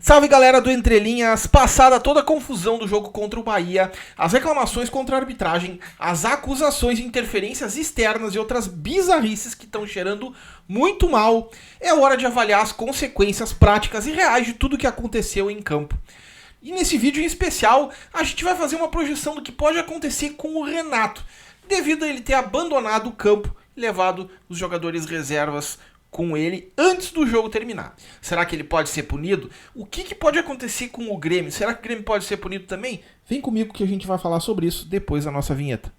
Salve galera do Entre Linhas, passada toda a confusão do jogo contra o Bahia, as reclamações contra a arbitragem, as acusações de interferências externas e outras bizarrices que estão cheirando muito mal, é hora de avaliar as consequências práticas e reais de tudo que aconteceu em campo. E nesse vídeo em especial, a gente vai fazer uma projeção do que pode acontecer com o Renato, devido a ele ter abandonado o campo e levado os jogadores reservas com ele antes do jogo terminar. Será que ele pode ser punido? O que pode acontecer com o Grêmio? Será que o Grêmio pode ser punido também? Vem comigo que a gente vai falar sobre isso depois da nossa vinheta.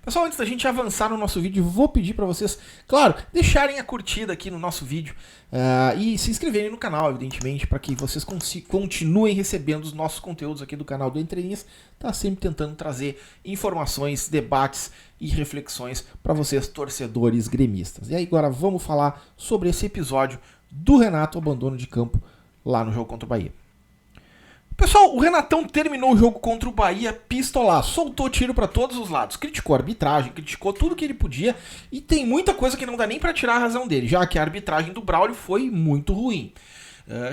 Pessoal, antes da gente avançar no nosso vídeo, vou pedir para vocês, claro, deixarem a curtida aqui no nosso vídeo e se inscreverem no canal, evidentemente, para que vocês continuem recebendo os nossos conteúdos aqui do canal do Entre Linhas. Tá sempre tentando trazer informações, debates e reflexões para vocês, torcedores gremistas. E aí, agora vamos falar sobre esse episódio do Renato, abandono de campo lá no jogo contra o Bahia. Pessoal, o Renatão terminou o jogo contra o Bahia pistolaço, soltou tiro para todos os lados, criticou a arbitragem, criticou tudo que ele podia e tem muita coisa que não dá nem para tirar a razão dele, já que a arbitragem do Braulio foi muito ruim.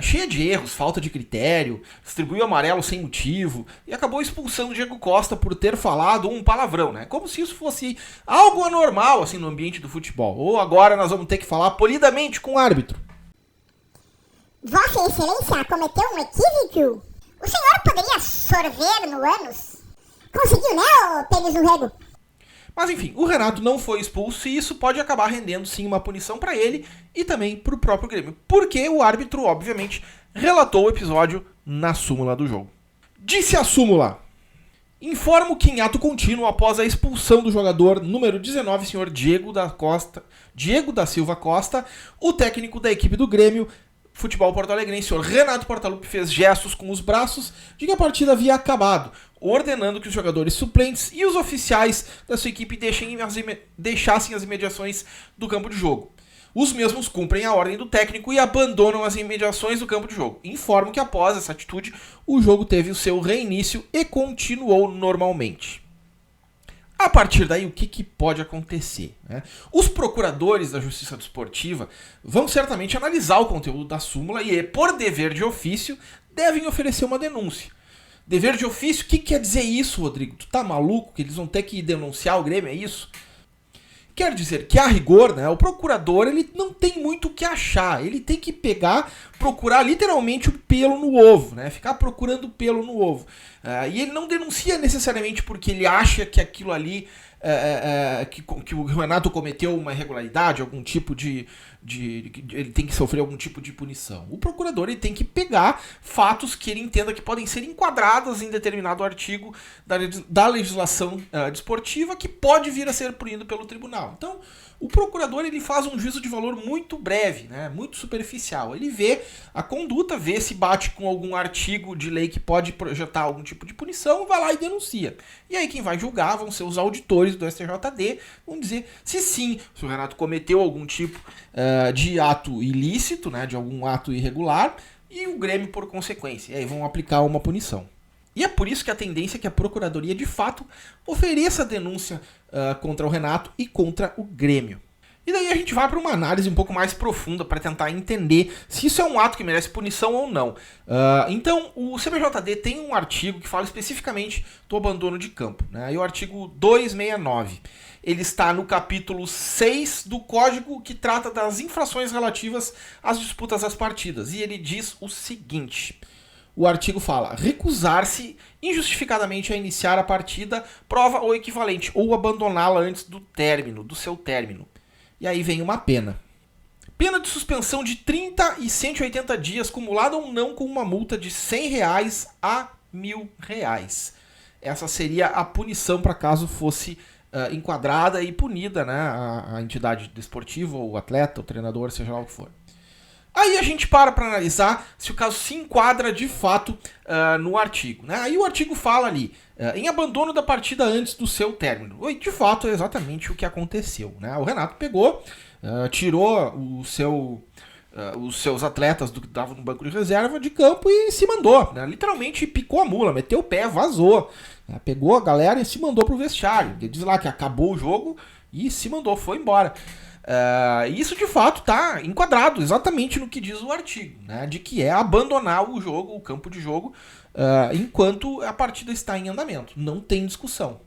Cheia de erros, falta de critério, distribuiu amarelo sem motivo e acabou expulsando o Diego Costa por ter falado um palavrão, né? Como se isso fosse algo anormal assim no ambiente do futebol. Ou agora nós vamos ter que falar polidamente com o árbitro. Vossa Excelência cometeu um equívoco? O senhor poderia sorver no ânus? Conseguiu, né, ô pênis no rego? Mas enfim, o Renato não foi expulso e isso pode acabar rendendo sim uma punição para ele e também para o próprio Grêmio. Porque o árbitro, obviamente, relatou o episódio na súmula do jogo. Disse a súmula: informo que em ato contínuo, após a expulsão do jogador número 19, senhor Diego da Silva Costa, o técnico da equipe do Grêmio Futebol Porto Alegrense, senhor Renato Portaluppi, fez gestos com os braços de que a partida havia acabado, ordenando que os jogadores suplentes e os oficiais da sua equipe deixassem as imediações do campo de jogo. Os mesmos cumprem a ordem do técnico e abandonam as imediações do campo de jogo. Informo que após essa atitude, o jogo teve o seu reinício e continuou normalmente. A partir daí, o que pode acontecer? Né? Os procuradores da Justiça Desportiva vão certamente analisar o conteúdo da súmula e, por dever de ofício, devem oferecer uma denúncia. Dever de ofício, o que quer dizer isso, Rodrigo? Tu tá maluco que eles vão ter que denunciar o Grêmio, é isso? Quer dizer que, a rigor, né, o procurador ele não tem muito o que achar. Ele tem que procurar literalmente o pelo no ovo, né? Ficar procurando pelo no ovo. E ele não denuncia necessariamente porque ele acha que aquilo ali, que o Renato cometeu uma irregularidade, algum tipo ele tem que sofrer algum tipo de punição. O procurador ele tem que pegar fatos que ele entenda que podem ser enquadrados em determinado artigo da legislação desportiva que pode vir a ser punido pelo tribunal. Então, o procurador ele faz um juízo de valor muito breve, né, muito superficial. Ele vê a conduta, vê se bate com algum artigo de lei que pode projetar algum tipo de punição, vai lá e denuncia. E aí quem vai julgar vão ser os auditores do STJD, vão dizer se sim, se o Renato cometeu algum tipo de ato ilícito, né, de algum ato irregular, e o Grêmio por consequência. E aí vão aplicar uma punição. E é por isso que a tendência é que a Procuradoria, de fato, ofereça denúncia contra o Renato e contra o Grêmio. E daí a gente vai para uma análise um pouco mais profunda para tentar entender se isso é um ato que merece punição ou não. Então, o CBJD tem um artigo que fala especificamente do abandono de campo, né? E o artigo 269. Ele está no capítulo 6 do Código que trata das infrações relativas às disputas das partidas. E ele diz o seguinte: o artigo fala: recusar-se injustificadamente a iniciar a partida, prova ou equivalente, ou abandoná-la antes do seu término. E aí vem uma pena. Pena de suspensão de 30 e 180 dias, cumulada ou não com uma multa de R$100 a R$1.000. Essa seria a punição para caso fosse enquadrada e punida, né, a entidade desportiva, ou o atleta, o treinador, seja lá o que for. Aí a gente para analisar se o caso se enquadra de fato no artigo, né? Aí o artigo fala ali, em abandono da partida antes do seu término. E de fato é exatamente o que aconteceu, né? O Renato pegou, tirou o seu os seus atletas que estavam no banco de reserva de campo e se mandou, né? Literalmente picou a mula, meteu o pé, vazou, né? Pegou a galera e se mandou pro vestiário. Ele diz lá que acabou o jogo e se mandou, foi embora. Isso de fato está enquadrado exatamente no que diz o artigo, né? De que é abandonar o jogo, o campo de jogo, enquanto a partida está em andamento. Não tem discussão.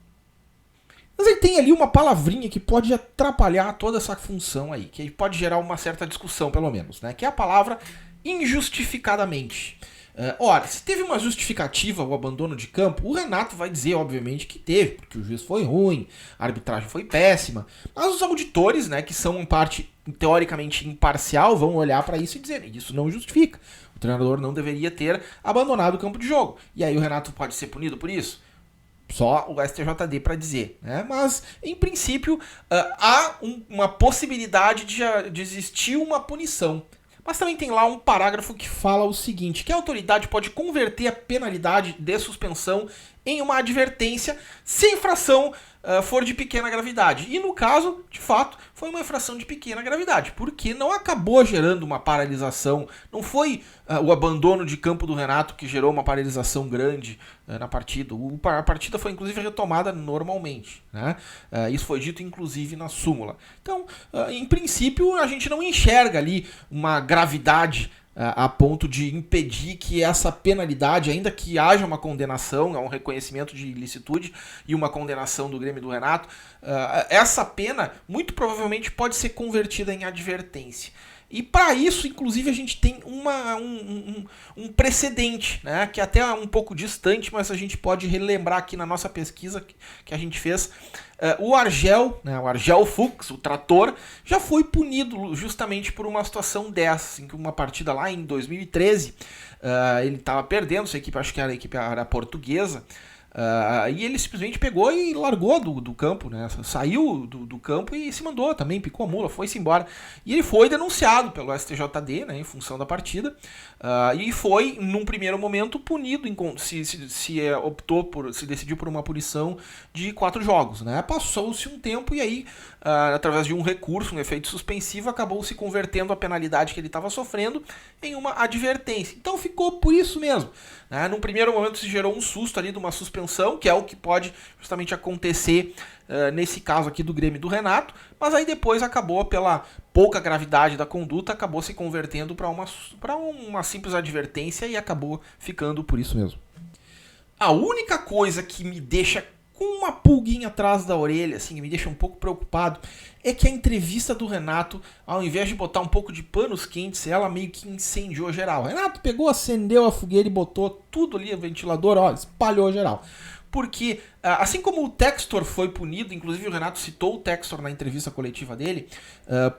Mas aí tem ali uma palavrinha que pode atrapalhar toda essa função aí, que pode gerar uma certa discussão, pelo menos, né? Que é a palavra injustificadamente. Ora, se teve uma justificativa o abandono de campo, o Renato vai dizer, obviamente, que teve, porque o juiz foi ruim, a arbitragem foi péssima, mas os auditores, né, que são uma parte teoricamente imparcial, vão olhar para isso e dizer, isso não justifica. O treinador não deveria ter abandonado o campo de jogo. E aí o Renato pode ser punido por isso? Só o STJD para dizer, né? Mas, em princípio, há uma possibilidade de existir uma punição. Mas também tem lá um parágrafo que fala o seguinte, que a autoridade pode converter a penalidade de suspensão em uma advertência se a infração for de pequena gravidade. E no caso, de fato, foi uma infração de pequena gravidade, porque não acabou gerando uma paralisação, não foi o abandono de campo do Renato que gerou uma paralisação grande na partida. A partida foi inclusive retomada normalmente, né? Isso foi dito inclusive na súmula. Então, em princípio, a gente não enxerga ali uma gravidade a ponto de impedir que essa penalidade, ainda que haja uma condenação, um reconhecimento de ilicitude e uma condenação do Grêmio do Renato, essa pena muito provavelmente pode ser convertida em advertência. E para isso, inclusive, a gente tem um precedente, né, que até é um pouco distante, mas a gente pode relembrar aqui na nossa pesquisa que a gente fez. O Argel, né, o Argel Fuchs, o trator, já foi punido justamente por uma situação dessa, em que uma partida lá em 2013, ele estava perdendo, sua equipe, acho que a equipe era portuguesa, e ele simplesmente pegou e largou do campo, né? Saiu do campo e se mandou também, picou a mula, foi-se embora. E ele foi denunciado pelo STJD, né, em função da partida, e foi, num primeiro momento, punido, se decidiu por uma punição de 4 jogos. Né? Passou-se um tempo e aí, através de um recurso, um efeito suspensivo, acabou se convertendo a penalidade que ele estava sofrendo em uma advertência. Então ficou por isso mesmo. Né? Num primeiro momento se gerou um susto ali de uma suspensão, que é o que pode justamente acontecer nesse caso aqui do Grêmio do Renato, mas aí depois acabou, pela pouca gravidade da conduta, acabou se convertendo para uma simples advertência e acabou ficando por isso mesmo. A única coisa que me deixa com uma pulguinha atrás da orelha, assim, que me deixa um pouco preocupado, é que a entrevista do Renato, ao invés de botar um pouco de panos quentes, ela meio que incendiou geral. O Renato pegou, acendeu a fogueira e botou tudo ali, o ventilador, ó, espalhou geral. Porque, assim como o Textor foi punido, inclusive o Renato citou o Textor na entrevista coletiva dele,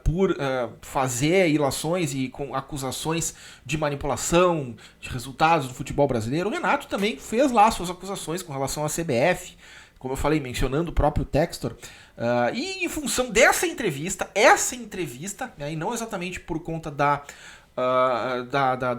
por fazer ilações e com acusações de manipulação de resultados do futebol brasileiro, o Renato também fez lá suas acusações com relação à CBF, como eu falei, mencionando o próprio Textor. E em função dessa entrevista, né, e não exatamente por conta do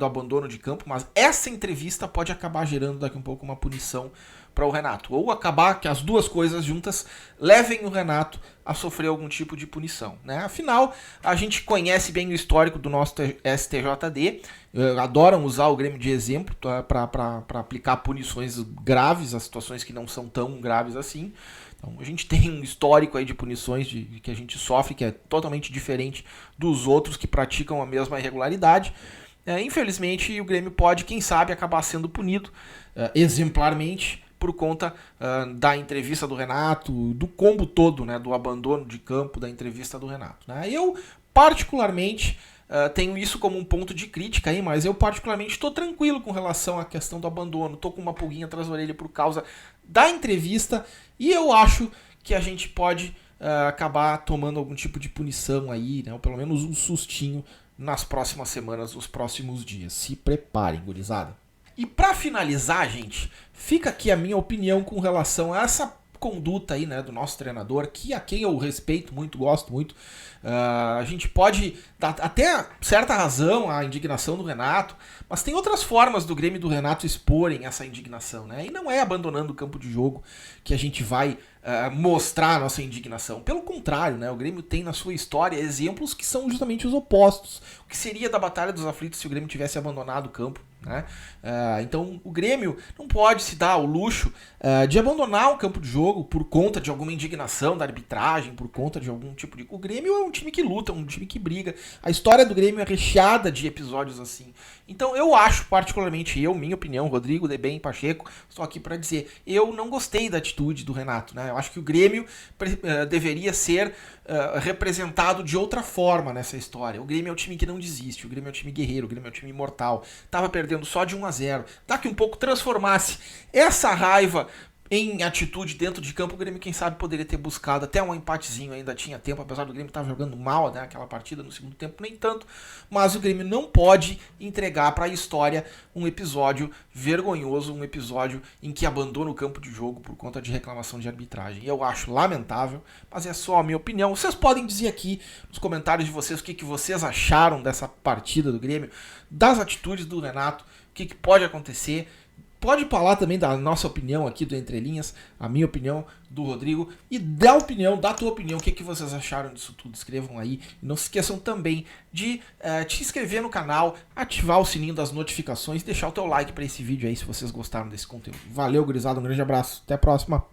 abandono de campo, mas essa entrevista pode acabar gerando daqui um pouco uma punição para o Renato, ou acabar que as duas coisas juntas levem o Renato a sofrer algum tipo de punição, né? Afinal, a gente conhece bem o histórico do nosso STJD, adoram usar o Grêmio de exemplo para aplicar punições graves a situações que não são tão graves assim. Então, a gente tem um histórico aí de punições que a gente sofre, que é totalmente diferente dos outros que praticam a mesma irregularidade. Infelizmente, o Grêmio pode, quem sabe, acabar sendo punido exemplarmente por conta da entrevista do Renato, do combo todo, né, do abandono de campo da entrevista do Renato. Né? Eu, particularmente, tenho isso como um ponto de crítica, aí, mas eu particularmente estou tranquilo com relação à questão do abandono, estou com uma pulguinha atrás da orelha por causa da entrevista, e eu acho que a gente pode acabar tomando algum tipo de punição aí, né, ou pelo menos um sustinho nas próximas semanas, nos próximos dias. Se preparem, gurizada. E para finalizar, gente, fica aqui a minha opinião com relação a essa conduta aí, né, do nosso treinador, a quem eu respeito muito, gosto muito. A gente pode dar até certa razão à indignação do Renato, mas tem outras formas do Grêmio e do Renato exporem essa indignação, né? E não é abandonando o campo de jogo que a gente vai mostrar a nossa indignação. Pelo contrário, né? O Grêmio tem na sua história exemplos que são justamente os opostos. O que seria da Batalha dos Aflitos se o Grêmio tivesse abandonado o campo, né? Então o Grêmio não pode se dar ao luxo de abandonar o campo de jogo por conta de alguma indignação da arbitragem, por conta de algum tipo de... O Grêmio é um time que luta, um time que briga. A história do Grêmio é recheada de episódios assim. Então eu acho, particularmente, minha opinião, Rodrigo, Debem, Pacheco, estou aqui para dizer, eu não gostei da atitude do Renato, né? Eu acho que o Grêmio deveria ser representado de outra forma nessa história. O Grêmio é um time que não desiste, o Grêmio é um time guerreiro, o Grêmio é um time imortal. Tava perdendo só de 1-0. Daqui um pouco transformasse essa raiva em atitude dentro de campo, o Grêmio, quem sabe, poderia ter buscado até um empatezinho, ainda tinha tempo, apesar do Grêmio estar jogando mal, né, aquela partida no segundo tempo, nem tanto, mas o Grêmio não pode entregar para a história um episódio vergonhoso, um episódio em que abandona o campo de jogo por conta de reclamação de arbitragem. Eu acho lamentável, mas é só a minha opinião. Vocês podem dizer aqui nos comentários de vocês o que vocês acharam dessa partida do Grêmio, das atitudes do Renato, o que pode acontecer. Pode falar também da nossa opinião aqui do Entre Linhas, a minha opinião, do Rodrigo, e da tua opinião, o que vocês acharam disso tudo. Escrevam aí. E não se esqueçam também de te inscrever no canal, ativar o sininho das notificações e deixar o teu like para esse vídeo aí se vocês gostaram desse conteúdo. Valeu, gurizada, um grande abraço, até a próxima.